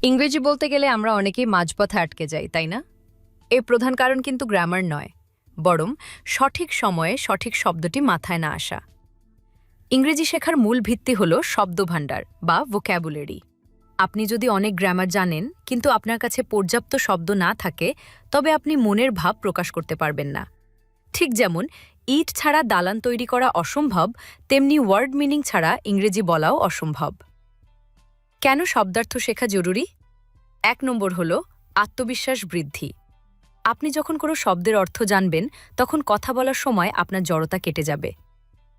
ইংরেজি বলতে গেলে আমরা অনেকেই মাঝপথে আটকে যাই, তাই না? এর প্রধান কারণ কিন্তু গ্রামার নয়, বরং সঠিক সময়ে সঠিক শব্দটি মাথায় না আসা। ইংরেজি শেখার মূল ভিত্তি হল শব্দভাণ্ডার বা ভোক্যাবুলারি। আপনি যদি অনেক গ্রামার জানেন কিন্তু আপনার কাছে পর্যাপ্ত শব্দ না থাকে, তবে আপনি মনের ভাব প্রকাশ করতে পারবেন না। ঠিক যেমন ইট ছাড়া দালান তৈরি করা অসম্ভব, তেমনি ওয়ার্ড মিনিং ছাড়া ইংরেজি বলাও অসম্ভব। কেন শব্দার্থ শেখা জরুরি? ১ নম্বর হল আত্মবিশ্বাস বৃদ্ধি। আপনি যখন কোনো শব্দের অর্থ জানবেন, তখন কথা বলার সময় আপনার জড়তা কেটে যাবে।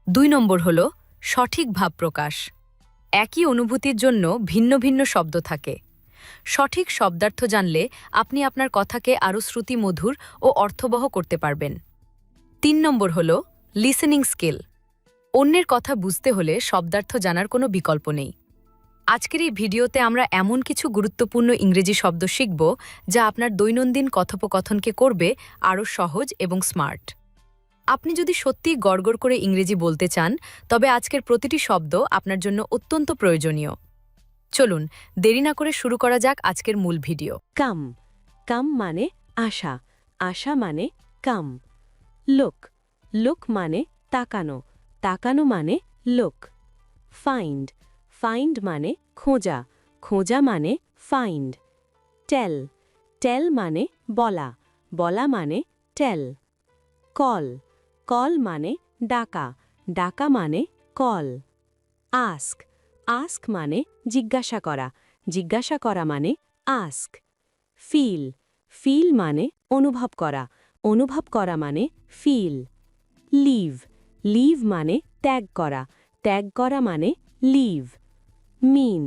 ২ নম্বর হল সঠিক ভাব প্রকাশ। একই অনুভূতির জন্য ভিন্ন ভিন্ন শব্দ থাকে। সঠিক শব্দার্থ জানলে আপনি আপনার কথাকে আরও শ্রুতিমধুর ও অর্থবহ করতে পারবেন। ৩ নম্বর হল লিসেনিং স্কিল। অন্যের কথা বুঝতে হলে শব্দার্থ জানার কোনো বিকল্প নেই। আজকের এই ভিডিওতে আমরা এমন কিছু গুরুত্বপূর্ণ ইংরেজি শব্দ শিখব যা আপনার দৈনন্দিন কথোপকথনকে করবে আরও সহজ এবং স্মার্ট। আপনি যদি সত্যিই গড়গড় করে ইংরেজি বলতে চান, তবে আজকের প্রতিটি শব্দ আপনার জন্য অত্যন্ত প্রয়োজনীয়। চলুন দেরি না করে শুরু করা যাক আজকের মূল ভিডিও। কাম কাম মানে আশা, আশা মানে কাম। লুক লুক মানে তাকানো, তাকানো মানে লুক। ফাইন্ড ফাইন্ড মানে খোঁজা, খোঁজা মানে ফাইন্ড। টেল টেল মানে বলা, বলা মানে টেল। কল কল মানে ডাকা, ডাকা মানে কল। আস্ক আস্ক মানে জিজ্ঞাসা করা, জিজ্ঞাসা করা মানে আস্ক। ফিল ফিল মানে অনুভব করা, অনুভব করা মানে ফিল। লিভ লিভ মানে ত্যাগ করা, ত্যাগ করা মানে লিভ। মিন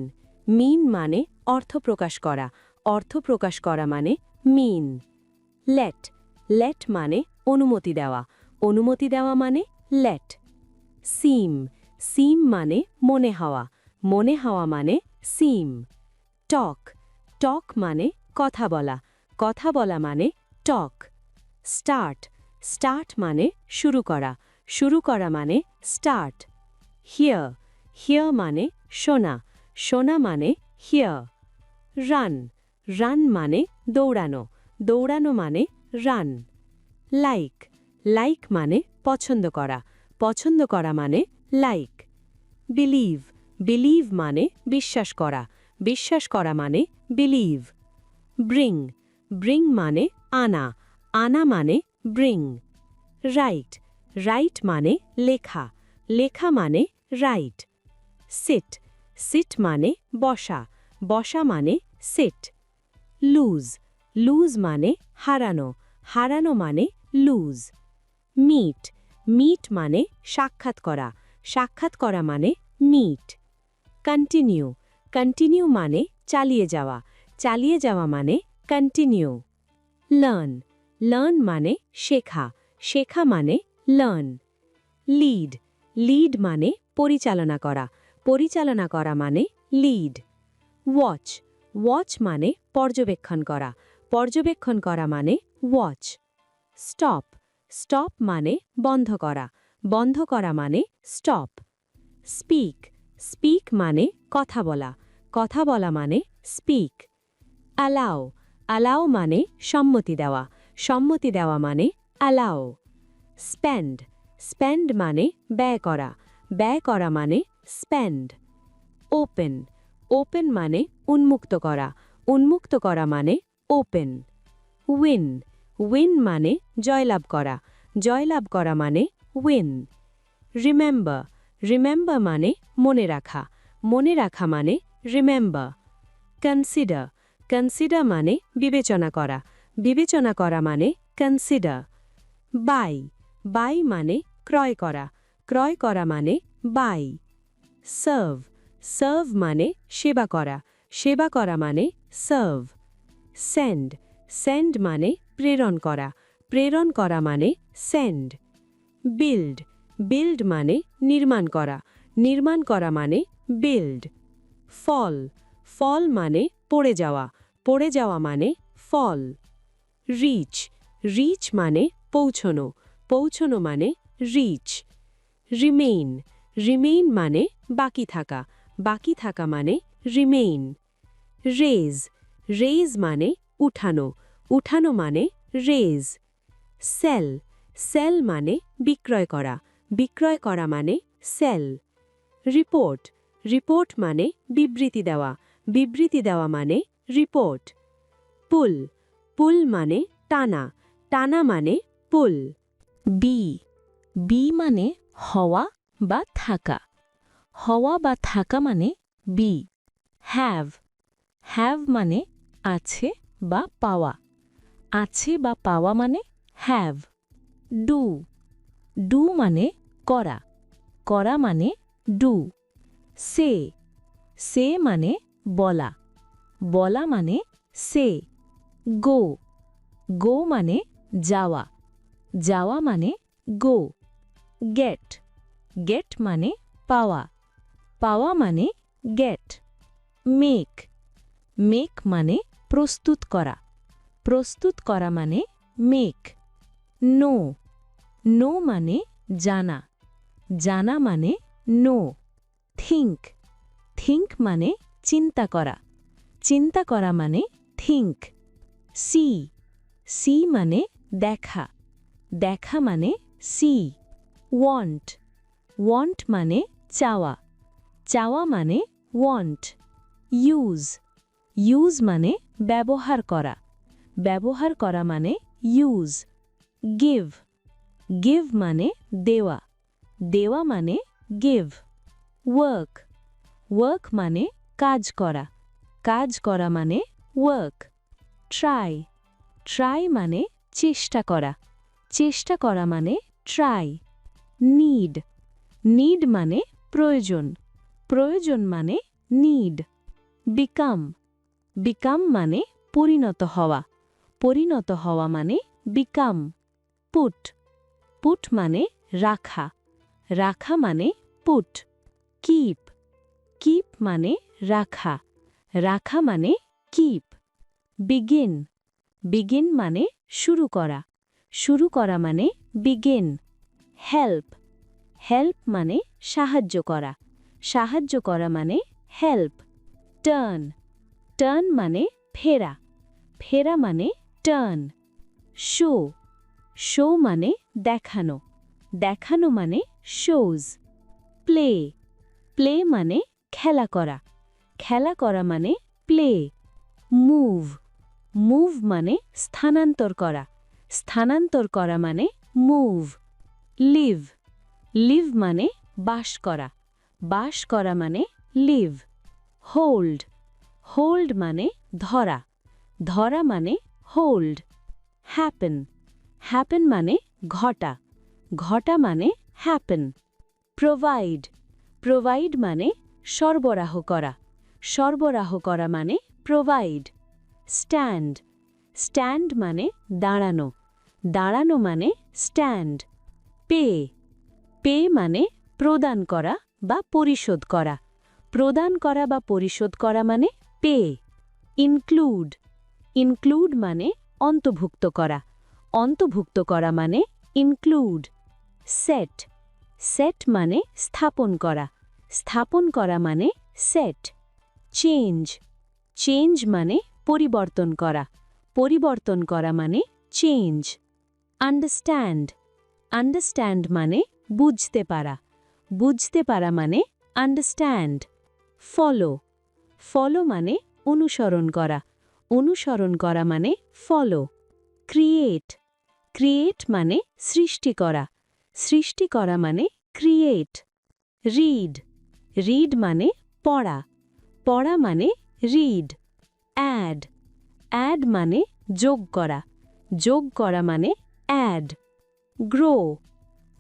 মিন মানে অর্থ প্রকাশ করা, অর্থ প্রকাশ করা মানে মিন। লেট লেট মানে অনুমতি দেওয়া, অনুমতি দেওয়া মানে লেট। সিম সিম মানে মনে হওয়া, মনে হওয়া মানে সিম। টক টক মানে কথা বলা, কথা বলা মানে টক। স্টার্ট স্টার্ট মানে শুরু করা, শুরু করা মানে স্টার্ট। হিয়ার হিয়ার মানে শোনা, শোনা মানে হিয়ার। রান রান মানে দৌড়ানো, দৌড়ানো মানে রান। লাইক লাইক মানে পছন্দ করা, পছন্দ করা মানে লাইক। বিলিভ বিলিভ মানে বিশ্বাস করা, বিশ্বাস করা মানে বিলিভ। ব্রিং ব্রিং মানে আনা, আনা মানে ব্রিং। রাইট রাইট মানে লেখা, লেখা মানে রাইট। সিট সিট মানে বসা, বসা মানে সিট। লুজ লুজ মানে হারানো, হারানো মানে লুজ। মিট মিট মানে সাক্ষাৎ করা, সাক্ষাৎ করা মানে মিট। কন্টিনিউ কন্টিনিউ মানে চালিয়ে যাওয়া, চালিয়ে যাওয়া মানে কন্টিনিউ। লার্ন লার্ন মানে শেখা, শেখা মানে লার্ন। লিড লিড মানে পরিচালনা করা, পরিচালনা করা মানে লিড। ওয়াচ ওয়াচ মানে পর্যবেক্ষণ করা, পর্যবেক্ষণ করা মানে ওয়াচ। স্টপ স্টপ মানে বন্ধ করা, বন্ধ করা মানে স্টপ। স্পিক স্পিক মানে কথা বলা, কথা বলা মানে স্পিক। অ্যালাও অ্যালাও মানে সম্মতি দেওয়া, সম্মতি দেওয়া মানে অ্যালাও। স্পেন্ড স্পেন্ড মানে ব্যয় করা, ব্যয় করা মানে স্পেন্ড। ওপেন ওপেন মানে উন্মুক্ত করা, উন্মুক্ত করা মানে ওপেন। উইন উইন মানে জয়লাভ করা, জয়লাভ করা মানে উইন। রিমেম্বার রিমেম্বার মানে মনে রাখা, মনে রাখা মানে রিমেম্বার। কনসিডার কনসিডার মানে বিবেচনা করা, বিবেচনা করা মানে কনসিডার। বাই বাই মানে ক্রয় করা, ক্রয় করা মানে বাই। সার্ভ সার্ভ মানে সেবা করা, সেবা করা মানে সার্ভ। সেন্ড সেন্ড মানে প্রেরণ করা, প্রেরণ করা মানে সেন্ড। বিল্ড বিল্ড মানে নির্মাণ করা, নির্মাণ করা মানে বিল্ড। ফল ফল মানে পড়ে যাওয়া, পড়ে যাওয়া মানে ফল। রিচ রিচ মানে পৌঁছনো, পৌঁছনো মানে রিচ। রিমেইন রিমেইন মানে বাকি থাকা, বাকি থাকা মানে রিমেইন। রেজ রেজ মানে উঠানো উঠানো মানে রেজ সেল সেল মানে বিক্রয় করা মানে সেল রিপোর্ট রিপোর্ট মানে বিবৃতি দেওয়া মানে রিপোর্ট পুল পুল মানে টানা টানা মানে পুল বি বি মানে হওয়া বা থাকা হওয়া বা থাকা মানে বি হ্যাভ হ্যাভ মানে আছে বা পাওয়া মানে হ্যাভ ডু ডু মানে করা মানে ডু সে মানে বলা মানে সে গো মানে যাওয়া মানে গো গেট মানে পাওয়া মানে গেট মেক মানে প্রস্তুত করা মানে মেক নো মানে জানা মানে নো থিঙ্ক মানে চিন্তা করা মানে থিঙ্ক সি মানে দেখা মানে সি ওয়ান্ট মানে চাওয়া মানে ওয়ান্ট ইউজ মানে ব্যবহার করা মানে ইউজ গিভ মানে দেওয়া মানে গিভ ওয়ার্ক মানে কাজ করা মানে ওয়ার্ক ট্রাই মানে চেষ্টা করা মানে ট্রাই নিড মানে প্রয়োজন মানে নিড বিকাম মানে পরিণত হওয়া মানে বিকাম পুট মানে রাখা মানে পুট কিপ মানে রাখা মানে কিপ বিগিন মানে শুরু করা মানে বিগিন হেল্প মানে সাহায্য করা মানে হেল্প টার্ন মানে ফেরা মানে টার্ন শো মানে দেখানো মানে শোজ প্লে মানে খেলা করা মানে প্লে মুভ মানে স্থানান্তর করা মানে মুভ লিভ মানে বাস করা মানে লিভ হোল্ড মানে ধরা মানে হোল্ড হ্যাপেন মানে ঘটা মানে হ্যাপেন প্রোভাইড মানে সরবরাহ করা মানে প্রোভাইড স্ট্যান্ড মানে দাঁড়ানো মানে স্ট্যান্ড পে মানে প্রদান করা বা পরিশোধ করা মানে পে ইনক্লুড মানে অন্তর্ভুক্ত করা মানে ইনক্লুড সেট মানে স্থাপন করা মানে সেট চেঞ্জ মানে পরিবর্তন করা মানে চেঞ্জ আন্ডারস্ট্যান্ড মানে বুঝতে পারা মানে আন্ডারস্ট্যান্ড ফলো মানে অনুসরণ করা মানে ফলো ক্রিয়েট মানে সৃষ্টি করা মানে ক্রিয়েট রিড মানে পড়া মানে রিড অ্যাড মানে যোগ করা মানে অ্যাড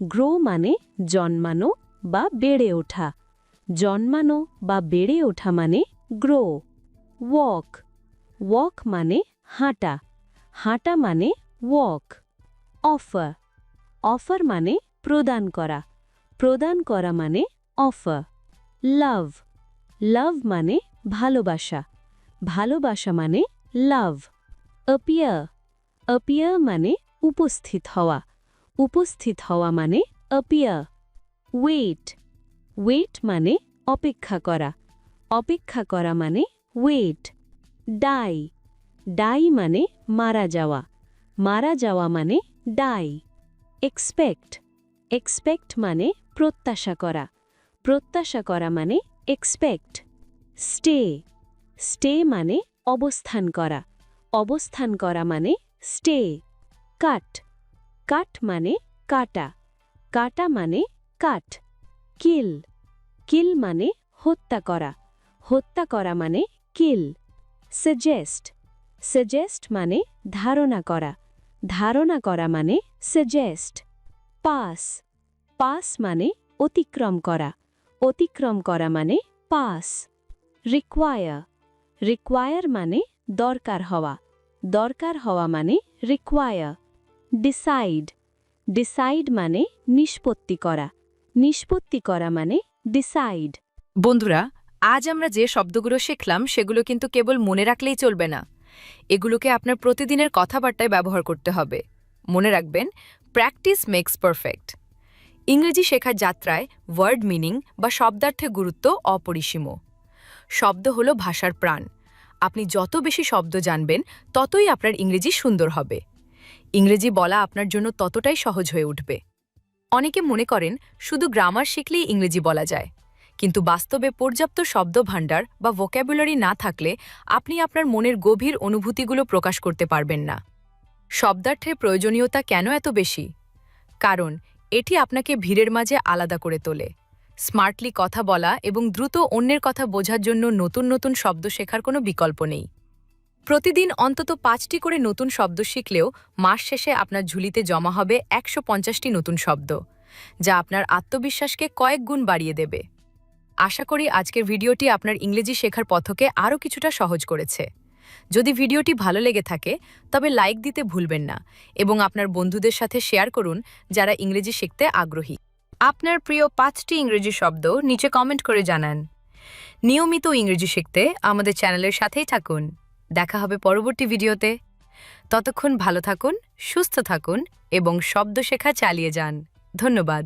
গ্রো মানে জন্মানো বা বেড়ে ওঠা মানে গ্রো ওয়াক মানে হাঁটা মানে ওয়াক অফার মানে প্রদান করা মানে অফার লাভ মানে ভালোবাসা মানে লাভ অপিয়ার মানে উপস্থিত হওয়া মানে অপিয়ার ওয়েট মানে অপেক্ষা করা মানে ওয়েট ডাই ডাই মানে মারা যাওয়া মারা যাওয়া মানে ডাই এক্সপেক্ট এক্সপেক্ট মানে প্রত্যাশা করা মানে এক্সপেক্ট স্টে স্টে মানে অবস্থান করা মানে স্টে কাট কাট মানে কাটা মানে কাট কিল কিল মানে হত্যা করা মানে কিল সাজেস্ট সাজেস্ট মানে ধারণা করা মানে সাজেস্ট পাস পাস মানে অতিক্রম করা মানে পাস রিকোয়ার রিকোয়ার মানে দরকার হওয়া মানে রিকোয়ার ডিসাইড ডিসাইড মানে নিষ্পত্তি করা মানে ডিসাইড। বন্ধুরা, আজ আমরা যে শব্দগুলো শিখলাম সেগুলো কিন্তু কেবল মনে রাখলেই চলবে না, এগুলোকে আপনার প্রতিদিনের কথাবার্তায় ব্যবহার করতে হবে। মনে রাখবেন, প্র্যাকটিস মেক্স পারফেক্ট। ইংরেজি শেখার যাত্রায় ওয়ার্ড মিনিং বা শব্দার্থের গুরুত্ব অপরিসীম। শব্দ হল ভাষার প্রাণ। আপনি যত বেশি শব্দ জানবেন ততই আপনার ইংরেজি সুন্দর হবে। ইংরেজি বলা আপনার জন্য ততটাই সহজ হয়ে উঠবে। অনেকে মনে করেন শুধু গ্রামার শিখলেই ইংরেজি বলা যায়, কিন্তু বাস্তবে পর্যাপ্ত শব্দভাণ্ডার বা ভোক্যাবুলারি না থাকলে আপনি আপনার মনের গভীর অনুভূতিগুলো প্রকাশ করতে পারবেন না। শব্দার্থের প্রয়োজনীয়তা কেন এত বেশি? কারণ এটি আপনাকে ভিড়ের মাঝে আলাদা করে তোলে। স্মার্টলি কথা বলা এবং দ্রুত অন্যের কথা বোঝার জন্য নতুন নতুন শব্দ শেখার কোনো বিকল্প নেই। প্রতিদিন অন্তত 5টি করে নতুন শব্দ শিখলেও মাস শেষে আপনার ঝুলিতে জমা হবে 150টি নতুন শব্দ, যা আপনার আত্মবিশ্বাসকে কয়েক গুণ বাড়িয়ে দেবে। আশা করি আজকের ভিডিওটি আপনার ইংরেজি শেখার পথকে আরও কিছুটা সহজ করেছে। যদি ভিডিওটি ভালো লেগে থাকে তবে লাইক দিতে ভুলবেন না এবং আপনার বন্ধুদের সাথে শেয়ার করুন যারা ইংরেজি শিখতে আগ্রহী। আপনার প্রিয় 5টি ইংরেজি শব্দ নিচে কমেন্ট করে জানান। নিয়মিত ইংরেজি শিখতে আমাদের চ্যানেলের সাথেই থাকুন। দেখা হবে পরবর্তী ভিডিওতে। ততক্ষণ ভালো থাকুন, সুস্থ থাকুন এবং শব্দ শেখা চালিয়ে যান। ধন্যবাদ।